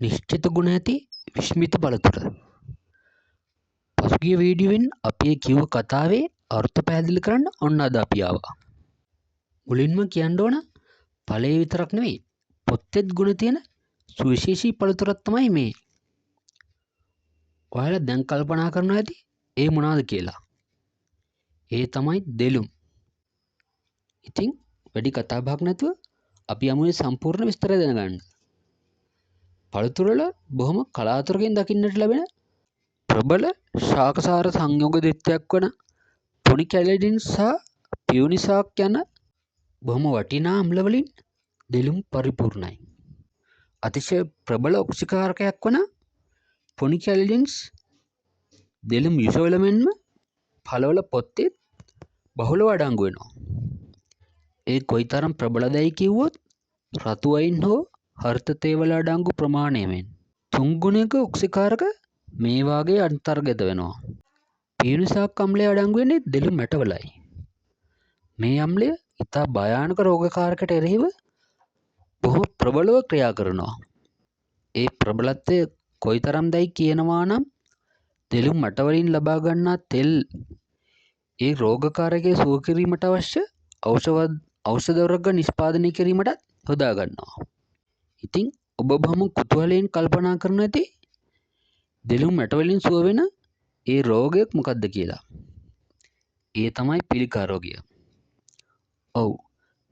නිශ්චිත ගුණ ඇති විශ්මිත බලතුර. පසුගිය වීඩියෝවෙන් අපි කිව්ව කතාවේ අර්ථ පැහැදිලි කරන්න ඔන්න අද අපි ආවා. මුලින්ම කියන්න ඕන ඵලය විතරක් නෙවෙයි පොත්තේත් ගුණ තියෙන සුවිශේෂී පළතුරක් තමයි මේ. ඔයාලා දැන් කල්පනා කරනවා ඇති ඒ මොනවාද කියලා. ඒ තමයි දෙළුම්. ඉතින් වැඩි කතා බහක් නැතුව අපි යමු මේ සම්පූර්ණ විස්තරය දැනගන්න. පළතුරු වල බොහොම කලාතුරකින් දකින්නට ලැබෙන ප්‍රබල ශාකසාර සංයෝග දෙත්තයක් වන පොනිකැලඩින් සහ පියුනිසාක් යන බොහොම වටිනා අම්ල වලින් දෙළුම් පරිපූර්ණයි. අතිශය ප්‍රබල ඔක්සිකාරකයක් වන පොනිකැලඩින්ස් දෙළුම් යුසවල මෙන්ම ඵලවල පොත්තේ බහුලව අඩංගු වෙනවා. ඒ කොයිතරම් ප්‍රබලදයි කිව්වොත් රතු වයින් හෝ හර්ථ තේ වල අඩංගු ප්‍රමාණයෙන් තුන් ගුණයක ඔක්සිකාරක මේ වාගේ අන්තර්ගත වෙනවා. පියුනිසාක් අම්ලය අඩංගු වෙන්නේ දෙළුම් ඇටවලයි. මේ අම්ලය ඉතා භයානක රෝගකාරකට එරෙහිව බොහෝ ප්‍රබලව ක්‍රියා කරනවා. ඒ ප්‍රබලත්වය කොයිතරම්දයි කියනවා නම් දෙළුම් ඇටවලින් ලබා ගන්නා තෙල් ඒ රෝගකාරකයේ සුව කිරීමට අවශ්‍ය ඖෂධ වර්ග නිෂ්පාදනය කිරීමට යොදා ගන්නවා. ඉතින් ඔබ බොහොම කුතුහලයෙන් කල්පනා කරනු ඇති දෙළුම් ඇටවලින් සුව වෙන ඒ රෝගයක් මොකක්ද කියලා. ඒ තමයි පිළිකා රෝගය. ඔව්,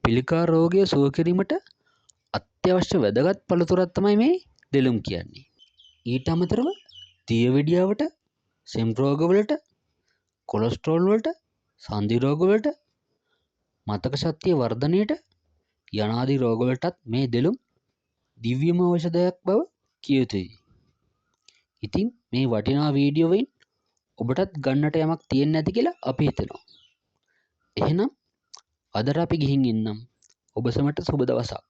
පිළිකා රෝගය සුව කිරීමට අත්‍යවශ්‍ය වැදගත් පළතුරක් තමයි මේ දෙළුම් කියන්නේ. ඊට අමතරව දිය වෙඩියාවට, සෙම් රෝගවලට, කොලෙස්ටරෝල් වලට, සන්ධි රෝගවලට, මතක ශක්තිය වර්ධනයට යනාදී රෝගවලටත් මේ දෙළුම් දිව්‍යම ඖෂධයක් බව කිය යුතුයි. ඉතින් මේ වටිනා වීඩියෝවෙන් ඔබටත් ගන්නට යමක් තියෙන්නේ නැති කියලා අපි හිතනවා. එහෙනම් අදට අපි ගිහින් එන්නම්. ඔබ සැමට සුබ දවසක්.